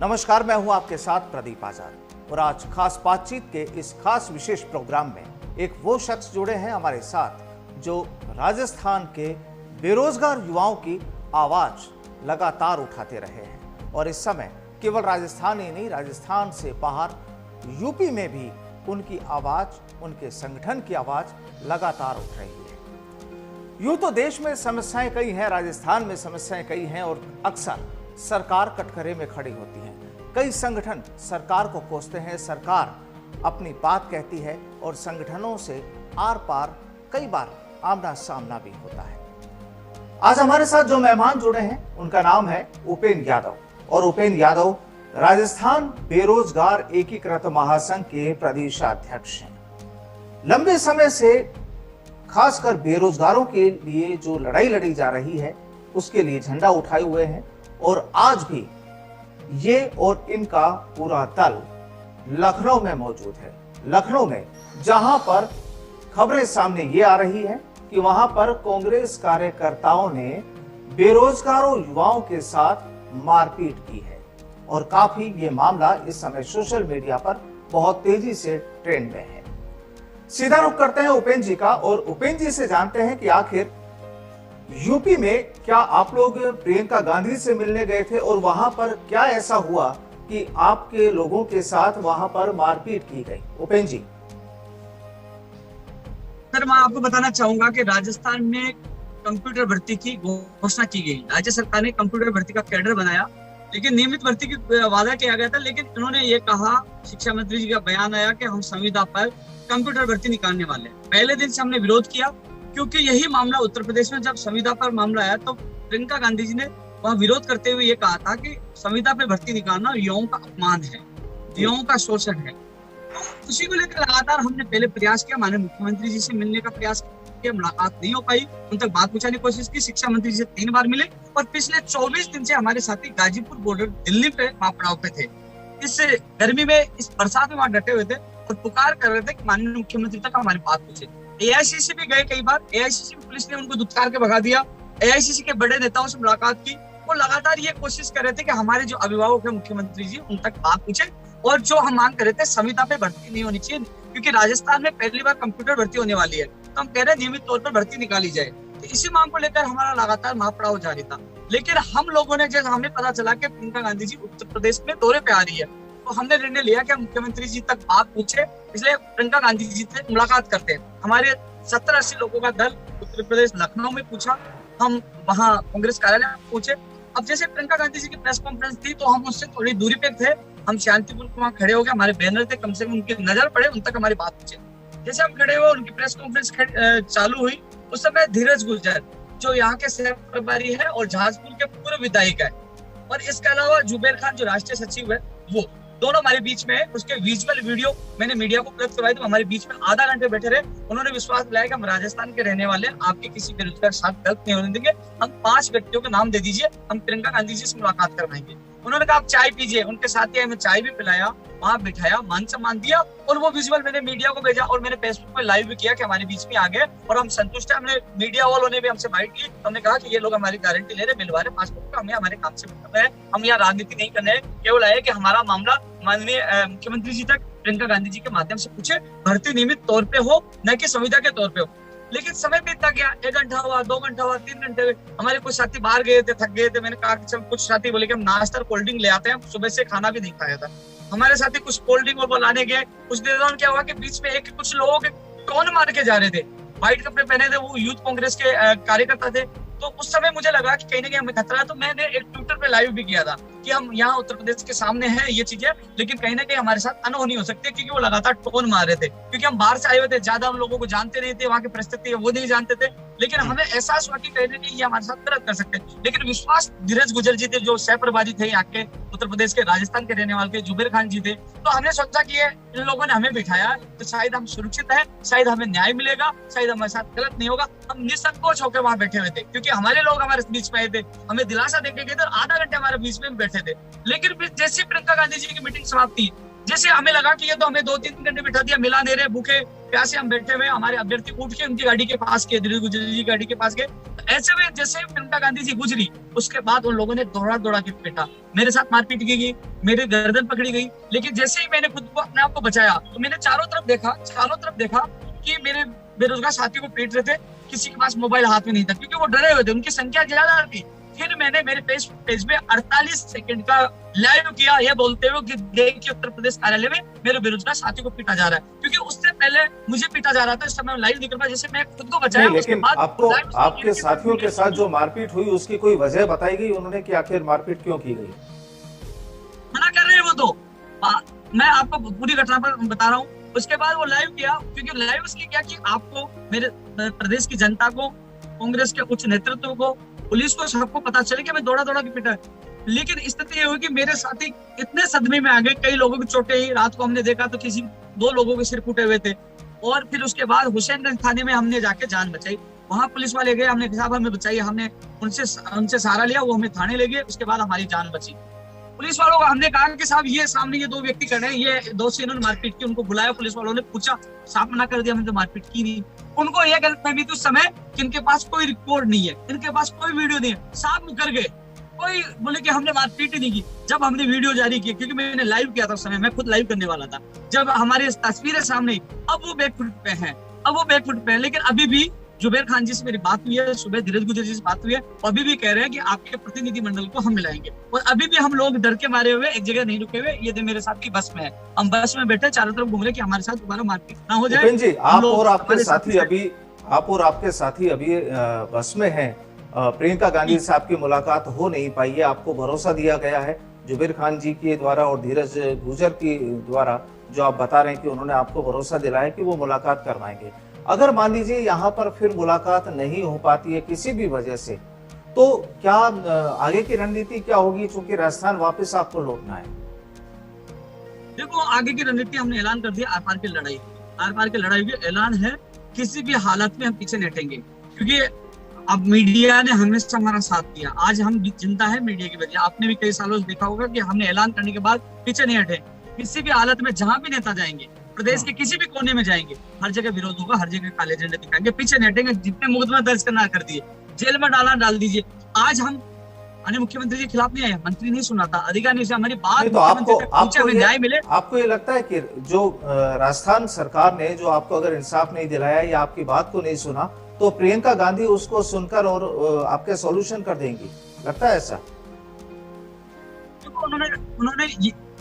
नमस्कार, मैं हूं आपके साथ प्रदीप आजाद और आज खास बातचीत के इस खास विशेष प्रोग्राम में एक वो शख्स जुड़े हैं हमारे साथ जो राजस्थान के बेरोजगार युवाओं की आवाज लगातार उठाते रहे हैं और इस समय केवल राजस्थान ही नहीं, राजस्थान से बाहर यूपी में भी उनकी आवाज, उनके संगठन की आवाज लगातार उठ रही है। यूं तो देश में समस्याएं कई हैं, राजस्थान में समस्याएं कई हैं और अक्सर सरकार कटघरे में खड़ी होती है। कई संगठन सरकार को कोसते हैं, सरकार अपनी बात कहती है और संगठनों से आर पार कई बार आमना सामना भी होता है। आज हमारे साथ जो मेहमान जुड़े हैं उनका नाम है उपेंद्र यादव और उपेंद्र यादव राजस्थान बेरोजगार एकीकृत महासंघ के प्रदेशाध्यक्ष हैं। लंबे समय से खासकर बेरोजगारों के लिए जो लड़ाई लड़ी जा रही है उसके लिए झंडा उठाए हुए हैं और आज भी ये और इनका पूरा दल लखनऊ में मौजूद है। लखनऊ में जहां पर खबरें सामने ये आ रही है कि वहां पर कांग्रेस कार्यकर्ताओं ने बेरोजगारों युवाओं के साथ मारपीट की है और काफी ये मामला इस समय सोशल मीडिया पर बहुत तेजी से ट्रेंड में है। सीधा रुख करते हैं उपेंद्र जी का और उपेंद्र जी से जानते हैं कि आखिर यूपी में क्या आप लोग प्रियंका गांधी से मिलने गए थे और वहां पर क्या ऐसा हुआ कि आपके लोगों के साथ वहां पर मारपीट की गई? उपेंद्र जी। सर, मैं आपको बताना चाहूंगा कि राजस्थान में कंप्यूटर भर्ती की घोषणा की गई। राज्य सरकार ने कंप्यूटर भर्ती का कैडर बनाया, लेकिन नियमित भर्ती की वादा किया गया था। लेकिन उन्होंने ये कहा, शिक्षा मंत्री जी का बयान आया कि हम संविदा पर कंप्यूटर भर्ती निकालने वाले हैं। पहले दिन से हमने विरोध किया क्योंकि यही मामला उत्तर प्रदेश में जब संविदा पर मामला आया तो प्रियंका गांधी जी ने वहां विरोध करते हुए ये कहा था कि संविदा पे भर्ती निकालना युवाओं का अपमान है, युवाओं का शोषण है। तो उसी को लेकर लगातार हमने पहले प्रयास किया, माननीय मुख्यमंत्री जी से मिलने का प्रयास किया, मुलाकात नहीं हो पाई, उन तक बात पहुंचाने की कोशिश की। शिक्षा मंत्री जी से 3 बार मिले और पिछले 24 दिन से हमारे साथी गाजीपुर बॉर्डर दिल्ली पे वहां पड़ाव पे थे। इस गर्मी में, इस बरसात में वहां डटे हुए थे और पुकार कर रहे थे कि माननीय मुख्यमंत्री तक हमारी बात पूछे। एआईसीसी भी गए कई बार, एआईसीसी पुलिस ने उनको दुत्कार के भगा दिया। एआईसीसी के बड़े नेताओं से मुलाकात की, वो लगातार ये कोशिश कर रहे थे कि हमारे जो अभिभावक है मुख्यमंत्री जी उन तक बात पूछे और जो हम मांग कर रहे थे संविदा पे भर्ती नहीं होनी चाहिए क्योंकि राजस्थान में पहली बार कंप्यूटर भर्ती होने वाली है, तो हम कह रहे हैं नियमित तौर पर भर्ती निकाली जाए। तो इसी मांग को लेकर हमारा लगातार महापड़ाव जारी था। लेकिन हम लोगों ने, जब हमें पता चला कि प्रियंका गांधी जी उत्तर प्रदेश में दौरे पे आ रही है, तो हमने निर्णय लिया कि हम मुख्यमंत्री जी तक बात पूछे, इसलिए प्रियंका गांधी जी से मुलाकात करते हैं। हमारे 70-80 लोगों का दल उत्तर प्रदेश लखनऊ में पूछा, हम वहां कांग्रेस कार्यालय में पहुंचे। अब जैसे प्रियंका गांधी जी की प्रेस कॉन्फ्रेंस थी तो हम उससे थोड़ी दूरी पे थे, हम शांतिपूर्ण वहां खड़े हो गए, हमारे बैनर थे, कम से कम उनकी नजर पड़े, उन तक हमारी बात पहुंचे। जैसे हम खड़े हुए, उनकी प्रेस कॉन्फ्रेंस चालू हुई, उस समय धीरज गुर्जर जो यहाँ के सह प्रभारी है और जहाजपुर के पूर्व विधायक है, और इसके अलावा जुबेर खान जो राष्ट्रीय सचिव है, वो दोनों हमारे बीच में है। उसके विजुअल वीडियो मैंने मीडिया को उपलब्ध करवाई, तो हमारे बीच में आधा घंटे बैठे रहे। उन्होंने विश्वास दिलाया कि हम राजस्थान के रहने वाले, आपके किसी बेरोजगार साथ गलत नहीं होने देंगे, हम 5 व्यक्तियों के नाम दे दीजिए, हम प्रियंका गांधी जी से मुलाकात करवाएंगे। उन्होंने कहा आप चाय पीजिए, उनके साथ ही हमें चाय भी पिलाया, वहां बिठाया, मान सम्मान दिया और वो विजुअल मैंने मीडिया को भेजा और मैंने फेसबुक पे लाइव भी किया कि हमारे बीच में आ गए और हम संतुष्ट है। हमने मीडिया वालों ने भी हमसे बाइट की, हमने कहा कि ये लोग हमारी गारंटी ले रहे, मिलवा रहे, पासपोर्ट का हमें हमारे काम से मतलब है, हम यहाँ राजनीति नहीं करने हैं, केवल आए कि हमारा मामला माननीय मुख्यमंत्री जी तक प्रियंका गांधी जी के माध्यम से पूछे, भर्ती नियमित तौर पे हो, न कि संविदा के तौर पे हो। लेकिन समय बीतता गया, 1 घंटा हुआ, 2 घंटा हुआ, 3 घंटे हुए। हमारे कुछ साथी बाहर गए थे, थक गए थे, मैंने कहा कि कुछ साथी बोले कि हम नाश्ता और कोल्ड ड्रिंक ले आते हैं, सुबह से खाना भी नहीं खाया था। हमारे साथी कुछ कोल्ड ड्रिंक और लाने गए। कुछ देर दौरान क्या हुआ कि बीच में कुछ लोगों के टोन मार के जा रहे थे, व्हाइट कपड़े पहने थे, वो यूथ कांग्रेस के कार्यकर्ता थे। तो उस समय मुझे लगा कि कहीं ना कहीं हमें खतरा है, तो मैंने एक ट्विटर पे लाइव भी किया था कि हम यहाँ उत्तर प्रदेश के सामने हैं ये चीजें, लेकिन कहीं ना कहीं हमारे साथ अनहोनी हो सकती है क्योंकि वो लगातार टोन मार रहे थे, क्योंकि हम बाहर से आए हुए थे, ज्यादा हम लोगों को जानते नहीं थे, वहाँ की परिस्थिति वो नहीं जानते थे। लेकिन हमें एहसास हुआ कि कहीं ना कहीं ये हमारे साथ गलत कर सकते हैं। लेकिन विश्वास धीरज गुर्जर जी थे, जो सह प्रभारी थे यहाँ के उत्तर प्रदेश के, राजस्थान के रहने वाले थे, जुबेर खान जी थे। तो हमने सोचा कि इन लोगों ने हमें बिठाया तो शायद हम सुरक्षित है, शायद हमें न्याय मिलेगा, शायद हमारे साथ गलत नहीं होगा। हम निसंकोच होकर वहां बैठे हुए थे क्योंकि हमारे लोग हमारे बीच में आए थे, हमें दिलासा देके गए थे और आधा घंटे हमारे बीच में बैठे थे। लेकिन जैसे प्रियंका गांधी जी की मीटिंग समाप्त हुई, जैसे हमें लगा कि ये तो हमें 2-3 घंटे बिठा दिया, मिला दे रहे, भूखे प्यासे हम बैठे हुए, हमारे अभ्यर्थी उठ के उनकी गाड़ी के पास गए, धीरज गुर्जर जी गाड़ी के पास गए। ऐसे में जैसे प्रियंका गांधी जी गुजरी, उसके बाद उन लोगों ने दौड़ा दौड़ा के पीटा, मेरे साथ मारपीट की गई, मेरे गर्दन पकड़ी गई। लेकिन जैसे ही मैंने खुद को अपने आप को बचाया तो मैंने चारों तरफ देखा कि मेरे बेरोजगार साथियों को पीट रहे थे, किसी के पास मोबाइल हाथ में नहीं था क्योंकि वो डरे हुए थे, उनकी संख्या ज्यादा थी। फिर मैंने मेरे पेज में 48 सेकंड का लाइव किया, ये बोलते हुए कि देखिए उत्तर प्रदेश कार्यालय में मेरे बेरोजगार साथी को पीटा जा रहा है, क्योंकि उससे पहले मुझे पीटा जा रहा था। इस समय लाइव निकल पाया, जैसे मैं खुद को बचाया। लेकिन आपको आपके साथियों के साथ जो मारपीट हुई उसकी कोई वजह बताई गई उन्होंने कि आखिर मारपीट क्यों की गई? मना कर रहे हैं वो तो, मैं आपको पूरी घटना पर बता रहा हूँ। उसके बाद वो लाइव किया, क्योंकि लाइव इसलिए किया कि आपको, मेरे प्रदेश की जनता को, कांग्रेस के उच्च नेतृत्व को, पुलिस को, सबको पता चले कि मैं दौड़ा के पीटा है। लेकिन स्थिति ये हुई कि मेरे साथी इतने सदमे में आ गए, कई लोगों की चोटें ही, रात को हमने देखा तो किसी 2 लोगों के सिर फूटे हुए थे। और फिर उसके बाद हुसैनगंज थाने में हमने जाके जान बचाई, वहां पुलिस वाले गए, हमने साहब हमें बताइए, हमने उनसे सहारा लिया, वो हमें थाने ले गए, उसके बाद हमारी जान बची। पुलिस वालों को हमने कहा कि साहब ये सामने ये 2 व्यक्ति खड़े हैं, ये दोषी, इन्होंने मारपीट की। उनको बुलाया, पुलिस वालों ने पूछा, साफ मना कर दिया, हमने तो मारपीट की नहीं। उनको यह गलतफहमी थी उस समय कि इनके पास कोई रिकॉर्ड नहीं है, इनके पास कोई वीडियो नहीं है, साफ मुकर गए, कोई बोले कि हमने मारपीट ही नहीं की। जब हमने वीडियो जारी की, क्योंकि मैंने लाइव किया था उस समय, मैं खुद लाइव करने वाला था, जब हमारी तस्वीरें सामने, अब वो बैकफुट पे हैं। लेकिन अभी भी जुबैर खान जी से मेरी बात हुई है, सुबह धीरज गुजर जी से बात हुई है, अभी भी कह रहे हैं कि आपके प्रतिनिधि मंडल को हम मिलाएंगे। और अभी भी हम लोग डर के मारे हुए एक जगह नहीं रुके हुए, ये मेरे साथ की बस में है, हम बस में बैठे चारों तरफ घूम रहे कि हमारे साथ दोबारा मारपीट ना हो जाए। जी, आप और आपके साथी अभी बस में हैं। प्रियंका गांधी साहब की मुलाकात हो नहीं पाई है, आपको भरोसा दिया गया है जुबैर खान जी के द्वारा और धीरज गुजर के द्वारा, जो आप बता रहे हैं कि उन्होंने आपको भरोसा दिलाया कि वो मुलाकात करवाएंगे। अगर मान लीजिए यहाँ पर फिर मुलाकात नहीं हो पाती है किसी भी वजह से, तो क्या आगे की रणनीति क्या होगी, चूंकि राजस्थान वापस आपको लौटना है? देखो, आगे की रणनीति हमने ऐलान कर दिया, आर पार की लड़ाई की ऐलान है, किसी भी हालत में हम पीछे नहीं हटेंगे। क्योंकि अब मीडिया ने हमेशा हमारा साथ दिया, आज हम जिंदा है मीडिया की वजह। आपने भी कई सालों से देखा होगा कि हमने ऐलान करने के बाद पीछे नहीं हटे, किसी भी हालत में जहां भी नेता जाएंगे, प्रदेश के किसी भी कोने में जाएंगे, हर जगह विरोध होगा, हर जगह काले झंडे दिखाएंगे, पीछे नहीं हटेंगे। जितने मुकदमा दर्ज करना कर दिए, जेल में डाल दीजिए। आज हम मुख्यमंत्री के खिलाफ नहीं आए, मंत्री नहीं सुना था, अधिकारी से हमारी बात, तो आपको न्याय मिले। आपको ये लगता है कि जो राजस्थान सरकार ने जो आपको अगर इंसाफ नहीं दिलाया या आपकी बात को नहीं सुना, तो प्रियंका गांधी उसको सुनकर और आपके सॉल्यूशन कर देंगी, लगता है ऐसा? देखो, उन्होंने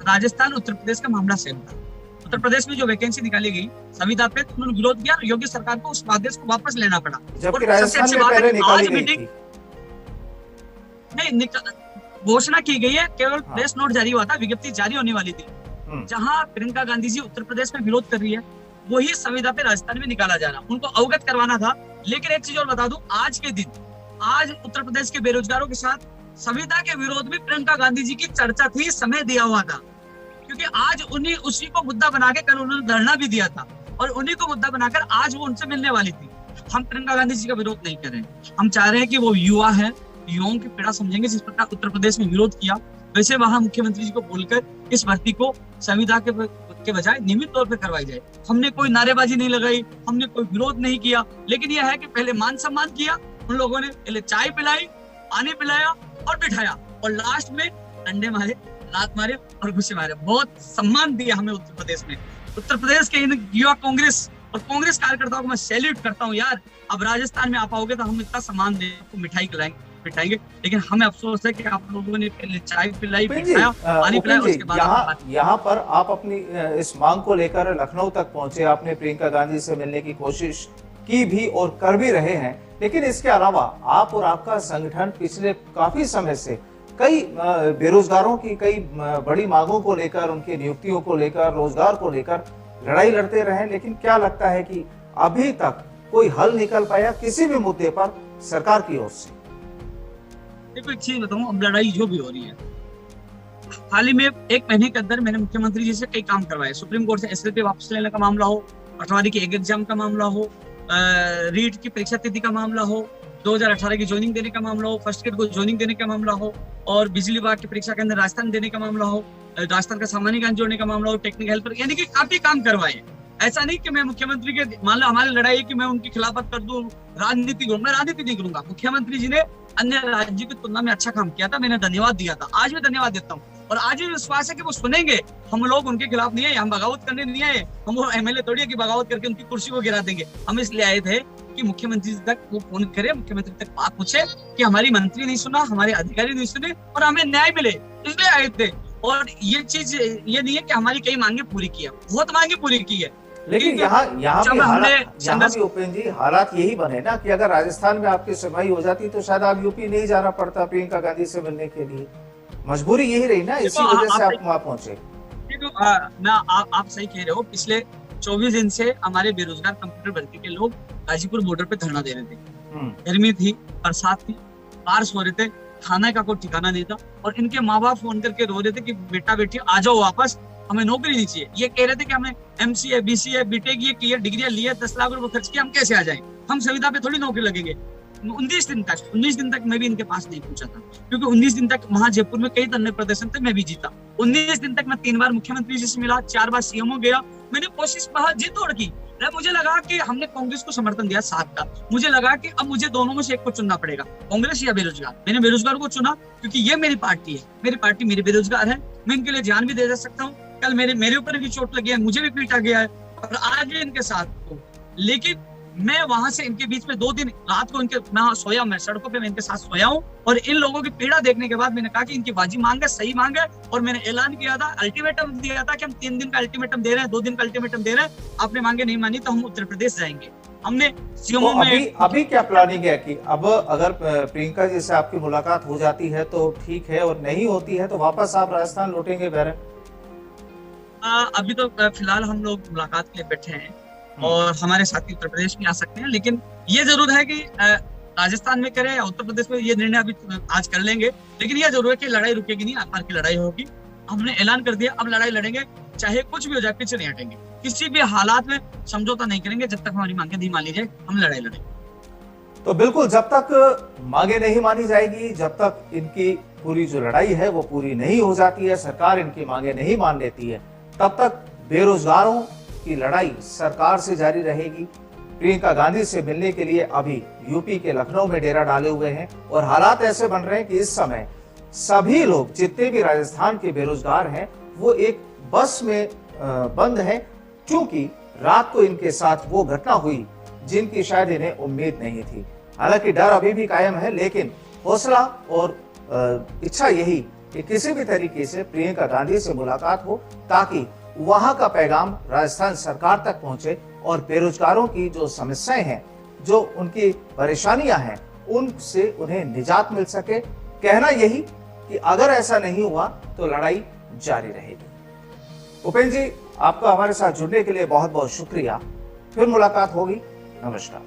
राजस्थान उत्तर प्रदेश का मामला सेम था। उत्तर प्रदेश में जो वैकेंसी निकाली गई संविदा पे, तो उन्होंने विरोध किया, योगी सरकार को उस आदेश को वापस लेना पड़ा। जबकि राजस्थान में पहले निकाली गई थी। नहीं, घोषणा की गई है, केवल प्रेस नोट जारी हुआ था, विज्ञप्ति जारी होने वाली थी। जहां प्रियंका गांधी जी उत्तर प्रदेश में विरोध कर रही है, वही संविदा पे राजस्थान में निकाला जा रहा, उनको अवगत करवाना था। लेकिन एक चीज और बता दूं, आज के दिन, आज उत्तर प्रदेश के बेरोजगारों के साथ संविदा के विरोध में प्रियंका गांधी जी की चर्चा थी, समय दिया हुआ था, क्योंकि आज उसी को मुद्दा बना के कल उन्होंने धरना भी दिया था, और उन्हीं को मुद्दा बनाकर आज वो उनसे मिलने वाली थी। हम प्रियंका गांधी जी का विरोध नहीं कर रहे हैं, हम चाह रहे हैं कि वो युवा है, युवाओं की पीड़ा समझेंगे। जिस प्रकार उत्तर प्रदेश में विरोध किया, वैसे वहां मुख्यमंत्री जी को बोलकर इस भर्ती को संविदा के बजाय नियमित तौर पर करवाई जाए। हमने कोई नारेबाजी नहीं लगाई, हमने कोई विरोध नहीं किया, लेकिन यह है कि पहले मान सम्मान किया उन लोगों ने, पहले चाय पिलाई, पानी पिलाया और बिठाया, और लास्ट में डंडे मारे, लात मारे और घुसे मारे। बहुत सम्मान दिया हमें उत्तर प्रदेश में। उत्तर प्रदेश के इन युवा कांग्रेस और कांग्रेस कार्यकर्ताओं को मैं सैल्यूट करता हूँ यार। अब राजस्थान में आप आओगे तो हम इतना सम्मान देंगे, आपको मिठाई खिलाएंगे, बिठाएंगे, लेकिन हमें अफसोस है कि आप लोगों ने पहले चाय पिलाई, बिठाया, पानी पिलाया, उसके बाद यहाँ पर आप अपनी इस मांग को लेकर लखनऊ तक पहुंचे, आपने प्रियंका गांधी से मिलने की कोशिश की भी और कर भी रहे हैं, लेकिन इसके अलावा आप और आपका संगठन पिछले काफी समय से कई बेरोजगारों की कई बड़ी मांगों को लेकर, उनकी नियुक्तियों को लेकर, रोजगार को लेकर लड़ाई लड़ते रहे, लेकिन क्या लगता है कि अभी तक कोई हल निकल पाया किसी भी मुद्दे पर सरकार की ओर से? देखो, एक चीज बताऊं, अब लड़ाई जो भी हो रही है, हाल ही में 1 महीने के अंदर मैंने मुख्यमंत्री जी से कई काम करवाए। सुप्रीम कोर्ट से एसएलपी वापस लेने का मामला हो, पटवारी की एक एग्जाम का मामला हो, रीट की परीक्षा तिथि का मामला हो, 2018 की ज्वाइनिंग देने का मामला हो, फर्स्ट ग्रेड को ज्वाइनिंग देने का मामला हो, और बिजली विभाग की परीक्षा के अंदर राजस्थान देने का मामला हो, राजस्थान का सामान्य ज्ञान जोड़ने का मामला हो, टेक्निकल हेल्पर, यानी कि काफी काम करवाए। ऐसा नहीं कि मैं मुख्यमंत्री के, मान लो हमारी लड़ाई है कि मैं उनकी खिलाफत कर दूं, राजनीति करूं, मैं राजनीति नहीं करूंगा। मुख्यमंत्री जी ने अन्य राज्यों की तुलना में अच्छा काम किया था, मैंने धन्यवाद दिया था, आज भी धन्यवाद देता हूँ, और आज भी विश्वास है कि वो सुनेंगे। हम लोग उनके खिलाफ नहीं है, हम बगावत करने नहीं आए, हम वो एमएलए थोड़ी है कि बगावत करके उनकी कुर्सी को गिरा देंगे। हम इसलिए आए थे कि मुख्यमंत्री तक वो फोन करे, मुख्यमंत्री तक बात पूछे कि हमारी मंत्री नहीं सुना, हमारे अधिकारी नहीं सुने और हमें न्याय मिले, इसलिए आए थे। और ये चीज ये नहीं है कि हमारी कई मांगे पूरी की है, बहुत मांगे पूरी की है, लेकिन यहाँ भी उपेंद्र जी हालात यही बने ना कि अगर राजस्थान में आपकी सुनवाई हो जाती तो शायद आप यूपी नहीं जाना पड़ता प्रियंका गांधी से मिलने के लिए। मजबूरी यही रही ना, इसी वजह से आप वहां पहुंचे। आप सही कह रहे हो। पिछले 24 दिन से हमारे बेरोजगार कंप्यूटर भर्ती के लोग गाजीपुर बॉर्डर पे धरना दे रहे थे। गर्मी थी, बरसात थी, बारिश हो रहे थे, खाने का कोई ठिकाना नहीं था, और इनके माँ बाप फोन करके रो रहे थे कि बेटा बेटी आ जाओ वापस, हमें नौकरी नहीं चाहिए। ये कह रहे थे कि हमें MCA, BCA, BTech ये किए, डिग्रियां लिए, 10 लाख रुपए खर्च किए, हम कैसे आ जाएं? हम संविदा पे थोड़ी नौकरी लगेंगे। 19 दिन तक मैं भी इनके पास नहीं पहुंचा था, क्योंकि 19 दिन तक वहां जयपुर में कई धरने प्रदर्शन थे, मैं भी जीता। 19 दिन तक मैं 3 बार मुख्यमंत्री जी से मिला, 4 बार CMO गया, मैंने कोशिश बहुत जी तोड़ की। मुझे लगा कि हमने कांग्रेस को समर्थन दिया 7 का, मुझे लगा कि अब मुझे दोनों में से एक को चुनना पड़ेगा, कांग्रेस या बेरोजगार। मैंने बेरोजगार को चुना क्योंकि ये मेरी पार्टी है, मेरी पार्टी मेरे बेरोजगार है, मैं इनके लिए जान भी दे सकता हूँ। कल मेरे ऊपर भी चोट लगी है, मुझे भी पीटा गया है, और आज भी इनके साथ हूँ। लेकिन मैं वहां से इनके बीच में 2 दिन रात को मैं सोया, मैं सड़कों पे मैं इनके साथ सोया हूँ, और इन लोगों की पीड़ा देखने के बाद मैंने कहा कि इनकी बाजी मांग है, सही मांग है, और मैंने ऐलान किया था, अल्टीमेटम दिया था कि हम 3 दिन का अल्टीमेटम दे रहे हैं, 2 दिन का अल्टीमेटम दे रहे हैं, आपने मांगे नहीं मानी तो हम उत्तर प्रदेश जाएंगे। हमने CMO में अभी क्या प्लानिंग है कि अब अगर प्रियंका जी से आपकी मुलाकात हो जाती है तो ठीक है, और नहीं होती है तो वापस आप राजस्थान लौटेंगे? बहरन अभी तो फिलहाल हम लोग मुलाकात के लिए बैठे हैं, और हमारे साथी उत्तर प्रदेश में आ सकते हैं, लेकिन ये जरूर है कि राजस्थान में करें या उत्तर प्रदेश में, ये निर्णय अभी आज कर लेंगे। लेकिन यह जरूर है कि लड़ाई रुकेगी नहीं, आर पार की लड़ाई होगी। हमने ऐलान कर दिया, अब लड़ाई लड़ेंगे, चाहे कुछ भी हो जाए, पीछे नहीं हटेंगे, किसी भी हालात में समझौता नहीं करेंगे। जब तक हमारी मांगे नहीं मान ली जाए, हम लड़ाई लड़ेंगे। तो बिल्कुल, जब तक मांगे नहीं मानी जाएगी, जब तक इनकी पूरी जो लड़ाई है वो पूरी नहीं हो जाती है, सरकार इनकी मांगे नहीं मान लेती है, तब तक बेरोजगारों की लड़ाई सरकार से जारी रहेगी। प्रियंका गांधी से मिलने के लिए अभी यूपी के लखनऊ में डेरा डाले हुए हैं, और हालात ऐसे बन रहे हैं कि इस समय सभी लोग, जितने भी राजस्थान के बेरोजगार हैं, वो एक बस में बंद हैं, क्योंकि रात को इनके साथ वो घटना हुई जिनकी शायद इन्हें उम्मीद नहीं थी। हालांकि डर अभी भी कायम है, लेकिन हौसला और इच्छा यही कि किसी भी तरीके से प्रियंका गांधी से मुलाकात हो, ताकि वहां का पैगाम राजस्थान सरकार तक पहुंचे और बेरोजगारों की जो समस्याएं हैं, जो उनकी परेशानियां हैं, उनसे उन्हें निजात मिल सके। कहना यही कि अगर ऐसा नहीं हुआ तो लड़ाई जारी रहेगी। उपेंद्र जी, आपका हमारे साथ जुड़ने के लिए बहुत बहुत शुक्रिया। फिर मुलाकात होगी। नमस्कार।